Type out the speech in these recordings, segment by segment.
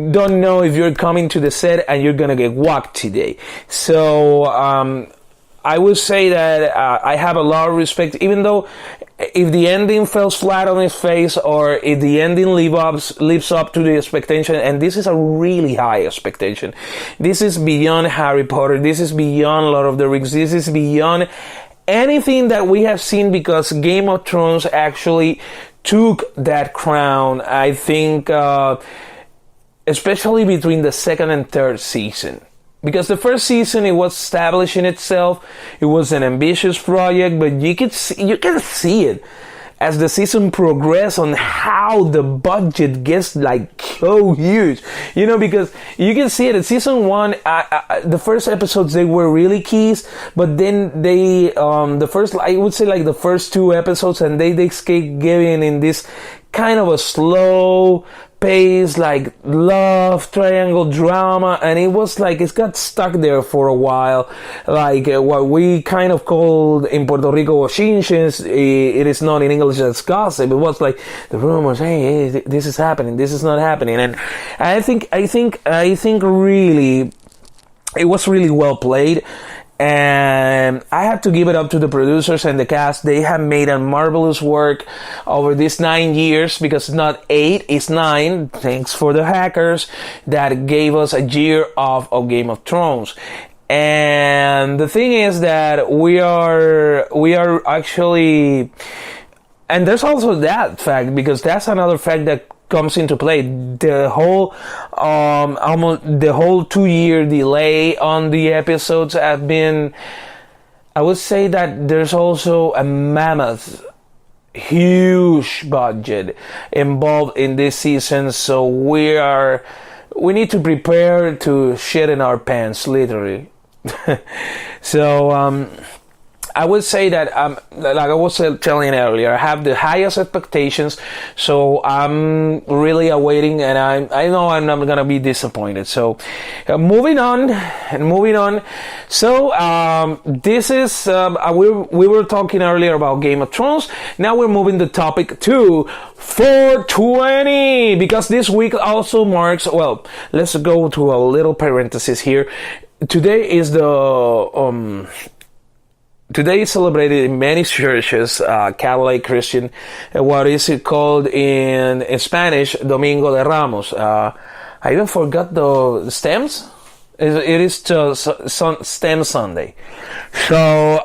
don't know if you're coming to the set and you're gonna get whacked today. So I would say that I have a lot of respect, even though if the ending falls flat on its face, or if the ending lives up to the expectation, and this is a really high expectation. This is beyond Harry Potter. This is beyond Lord of the Rings. This is beyond anything that we have seen, because Game of Thrones actually took that crown. I think, especially between the second and third season. Because the first season, it was establishing itself. It was an ambitious project, but you can see it as the season progressed on how the budget gets like so huge. Because you can see it in season one, the first episodes, they were really keys, but then they, I would say like the first two episodes, and they keep giving in this kind of a slow pace, like love triangle drama, and it was like it got stuck there for a while, like what we kind of called in Puerto Rico chinches. It is not in English as gossip. It was like the rumors, hey, this is happening, this is not happening, and I think really it was really well played. And I have to give it up to the producers and the cast. They have made a marvelous work over these 9 years, because it's not 8, it's 9. Thanks for the hackers that gave us a year of Game of Thrones. And the thing is that we are actually, and there's also that fact, because that's another fact that comes into play. The whole almost the whole 2-year delay on the episodes have been, I would say that there's also a mammoth, huge budget involved in this season, so we need to prepare to shit in our pants, literally. So I would say that, like I was telling earlier, I have the highest expectations, so I'm really awaiting, and I know I'm not gonna be disappointed. So, moving on. So, this is, we were talking earlier about Game of Thrones. Now we're moving the topic to 420, because this week also marks, well, let's go to a little parenthesis here. Today is Today is celebrated in many churches, Catholic, Christian, what is it called in Spanish, Domingo de Ramos. I even forgot the stems. It is STEM Sunday. So,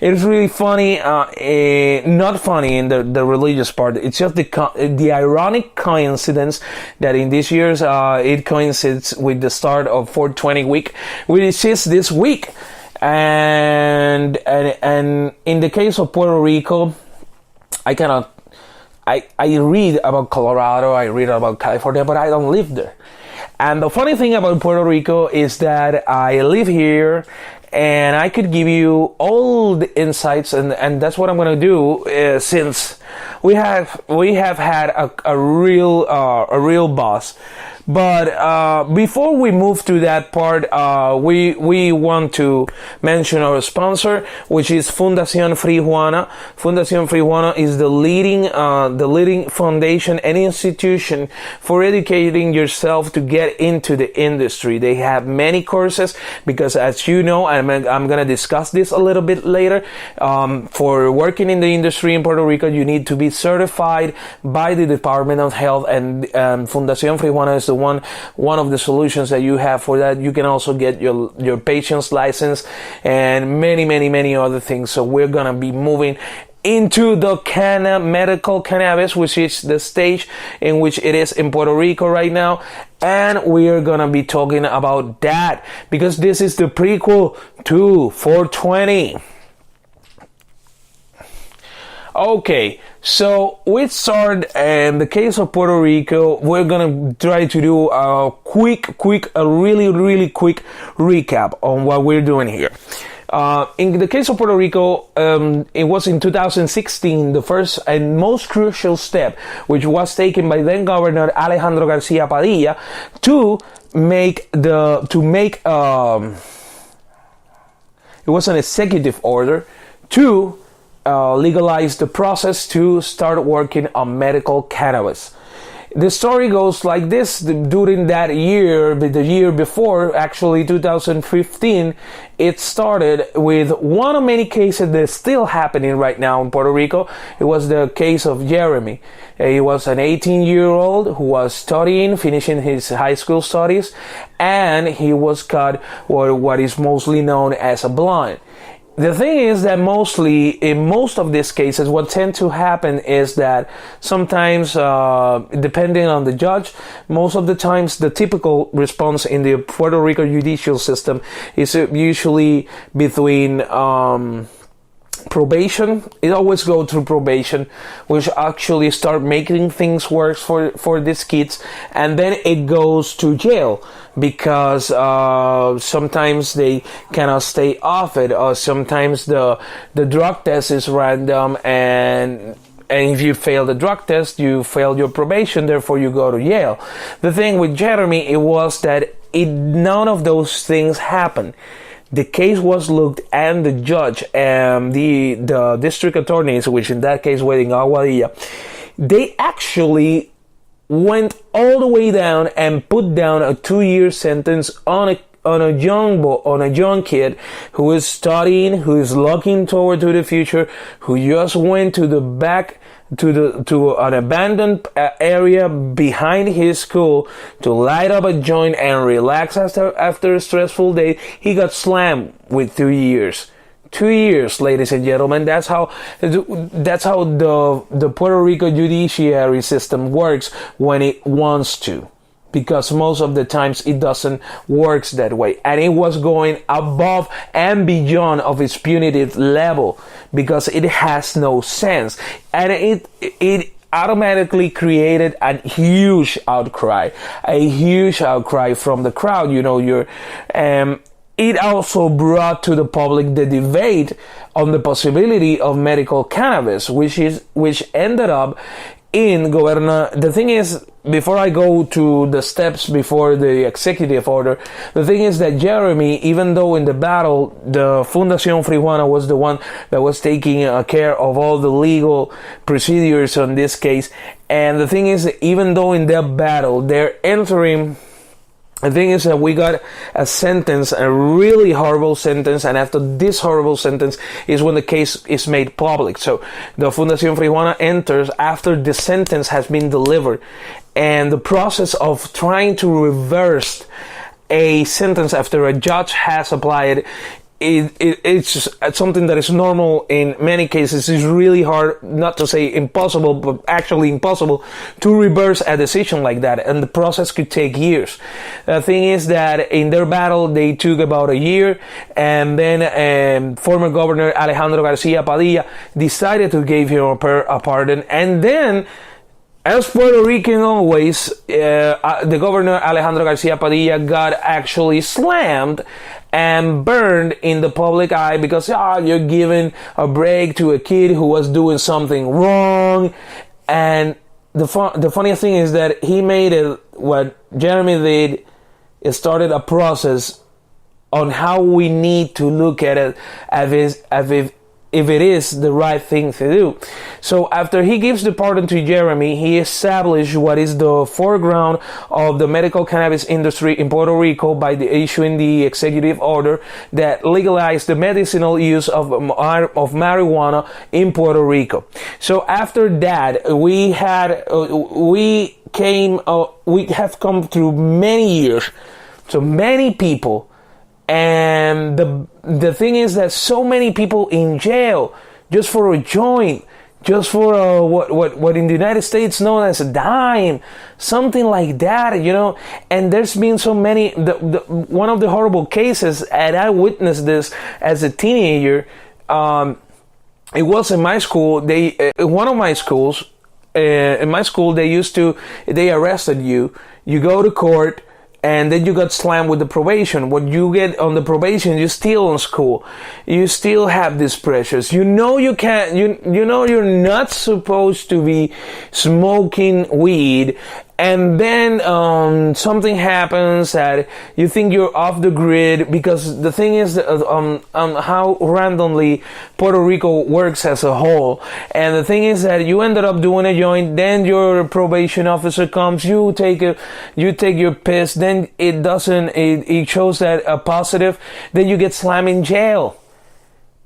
it is really funny, not funny in the religious part. It's just the ironic coincidence that in this year's, it coincides with the start of 420 week, which is this week. And in the case of Puerto Rico, I read about Colorado, I read about California, but I don't live there. And the funny thing about Puerto Rico is that I live here, and I could give you all the insights, and that's what I'm going to do, since we have had a real buzz. But before we move to that part, we want to mention our sponsor, which is Fundación Free Juana. Fundación Free Juana is the leading foundation and institution for educating yourself to get into the industry. They have many courses, because as you know, I'm going to discuss this a little bit later. For working in the industry in Puerto Rico, you need to be certified by the Department of Health, and Fundación Free Juana is one of the solutions that you have for that. You can also get your patient's license and many other things. So we're gonna be moving into the medical cannabis, which is the stage in which it is in Puerto Rico right now, and we are gonna be talking about that, because this is the prequel to 420. Okay, so we start in the case of Puerto Rico. We're gonna try to do a really quick recap on what we're doing here. In the case of Puerto Rico, it was in 2016 the first and most crucial step, which was taken by then Governor Alejandro Garcia Padilla to make it was an executive order to legalize the process to start working on medical cannabis. The story goes like this. During that year, the year before, actually 2015, it started with one of many cases that's still happening right now in Puerto Rico. It was the case of Jeremy. He was an 18-year-old who was studying, finishing his high school studies, and he was caught with what is mostly known as a blunt. The thing is that mostly, in most of these cases, what tends to happen is that sometimes, depending on the judge, most of the times the typical response in the Puerto Rico judicial system is usually between probation. It always goes through probation, which actually start making things worse for these kids, and then it goes to jail because sometimes they cannot stay off it, or sometimes the drug test is random, and if you fail the drug test, you fail your probation, therefore you go to jail. The thing with Jeremy, it was that none of those things happened. The case was looked, and the judge and the district attorneys, which in that case were in Aguadilla, they actually went all the way down and put down a 2-year sentence on a young kid who is studying, who is looking toward to the future, who just went to the back to an abandoned area behind his school to light up a joint and relax after a stressful day. He got slammed with 2 years. 2 years, ladies and gentlemen. That's how the Puerto Rico judiciary system works when it wants to. Because most of the times it doesn't work that way. And it was going above and beyond of its punitive level because it has no sense. And it automatically created a huge outcry from the crowd. It also brought to the public the debate on the possibility of medical cannabis, which ended up in the thing is, before I go to the steps before the executive order, the thing is that Jeremy, even though in the battle, the Fundación Frijuana was the one that was taking care of all the legal procedures on this case. And the thing is, even though in that battle, they're entering. The thing is that we got a sentence, a really horrible sentence, and after this horrible sentence is when the case is made public. So the Fundación Frijuana enters after the sentence has been delivered, and the process of trying to reverse a sentence after a judge has applied it's something that is normal in many cases. It's really hard, not to say impossible, but actually impossible to reverse a decision like that, and the process could take years. The thing is that in their battle, they took about a year, and then former Governor Alejandro Garcia Padilla decided to give him a pardon, and then, as Puerto Rican always, the Governor Alejandro Garcia Padilla got actually slammed and burned in the public eye because you're giving a break to a kid who was doing something wrong. And the funniest thing is that he made it, what Jeremy did, it started a process on how we need to look at it if it is the right thing to do. So after he gives the pardon to Jeremy, he established what is the foreground of the medical cannabis industry in Puerto Rico by issuing the executive order that legalized the medicinal use of marijuana in Puerto Rico. So after that, we have come through many years, so many people. And the thing is that so many people in jail just for a joint, just for what in the United States known as a dime, something like that, And there's been so many. One of the horrible cases, and I witnessed this as a teenager. It was in my school. One of my schools, in my school, they arrested you. You go to court. And then you got slammed with the probation. What you get on the probation, you're still in school. You still have these pressures. You know you're not supposed to be smoking weed and then something happens that you think you're off the grid, because the thing is that, how randomly Puerto Rico works as a whole. And the thing is that you ended up doing a joint, then your probation officer comes, you take your piss, then it shows that a positive, then you get slammed in jail.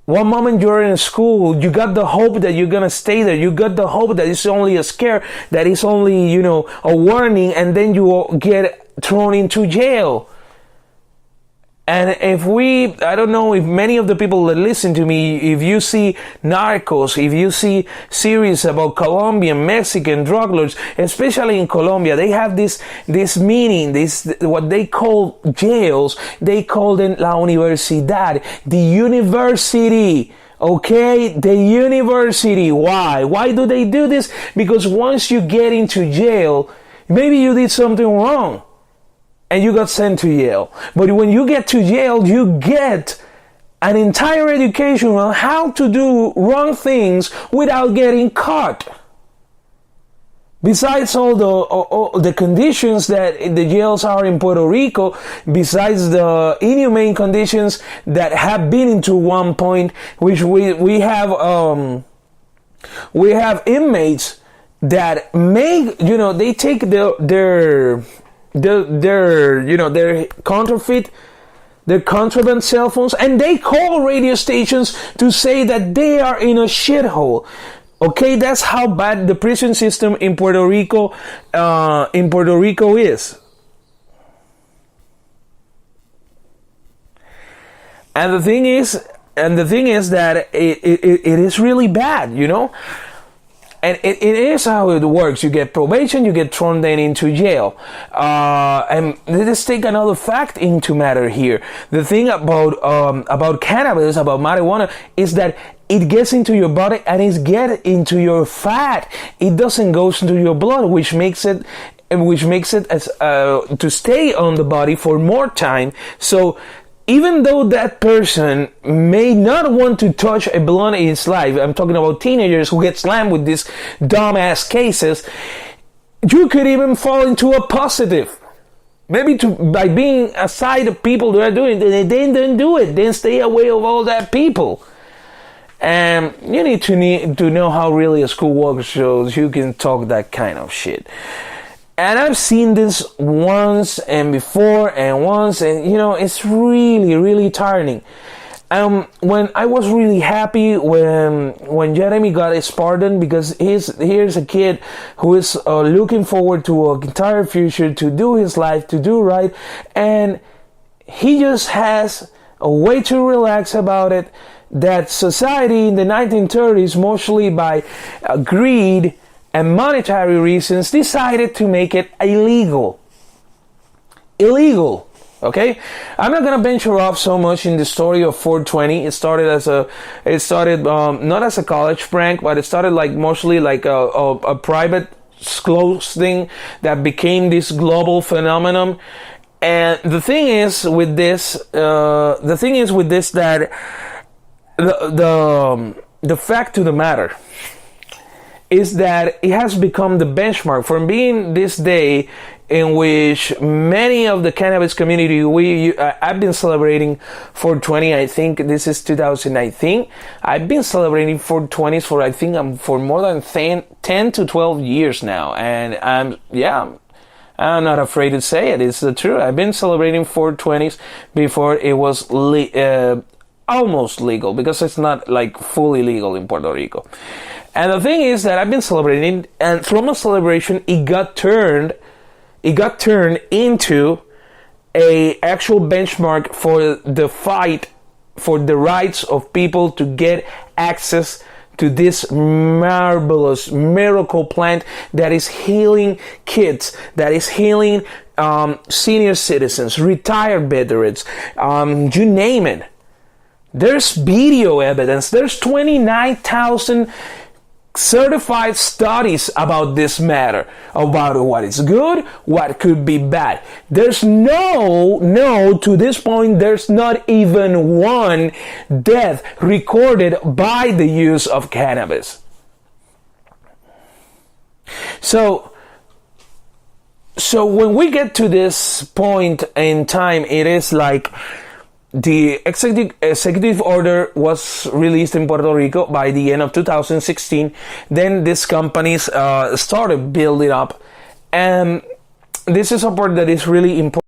One moment you're in school, you got the hope that you're gonna stay there. You got the hope that it's only a scare, that it's only, a warning, and then you get thrown into jail. And I don't know if many of the people that listen to me, if you see Narcos, if you see series about Colombian, Mexican drug lords, especially in Colombia, they have this meaning, what they call jails, they call them la universidad, the university. Okay, the university. Why? Why do they do this? Because once you get into jail, maybe you did something wrong and you got sent to jail. But when you get to jail, you get an entire education on how to do wrong things without getting caught. Besides all the conditions that the jails are in Puerto Rico, besides the inhumane conditions that have been into one point, which we have inmates that make, they take their counterfeit, their contraband cell phones, and they call radio stations to say that they are in a shithole. Okay, that's how bad the prison system in Puerto Rico is. And the thing is that it is really bad, And it is how it works. You get probation, you get thrown then into jail. And let's take another fact into matter here. The thing about cannabis, about marijuana, is that it gets into your body and it gets into your fat. It doesn't go into your blood, which makes it as to stay on the body for more time. So even though that person may not want to touch a blunt in his life, I'm talking about teenagers who get slammed with these dumbass cases, you could even fall into a positive. Maybe by being aside of people that are doing it, they don't do it. Then stay away of all that people. And you need to know how really a school works, so you can talk that kind of shit. And I've seen this once and before and once, and it's really, really tiring. When I was really happy when Jeremy got his pardon, because here's a kid who is looking forward to an entire future, to do his life, to do right, and he just has a way to relax about it, that society in the 1930s, mostly by greed and monetary reasons, decided to make it illegal. Okay, I'm not gonna venture off so much in the story of 420. It started not as a college prank, but it started mostly like a private close thing that became this global phenomenon. And the thing is with this that the fact of the matter is that it has become the benchmark from being this day in which many of the cannabis community, I've been celebrating 420. I think this is 2019. I've been celebrating 420s for more than 10 to 12 years now, and I'm not afraid to say it. It's the truth. I've been celebrating 420s before it was almost legal, because it's not fully legal in Puerto Rico. And the thing is that I've been celebrating, and from a celebration, it got turned into a actual benchmark for the fight for the rights of people to get access to this marvelous miracle plant that is healing kids, that is healing senior citizens, retired veterans, you name it. There's video evidence. There's 29,000 certified studies about this matter, about what is good, what could be bad. There's to this point, there's not even one death recorded by the use of cannabis. So, So when we get to this point in time, it is like the executive order was released in Puerto Rico by the end of 2016. Then these companies started building up. And this is a part that is really important.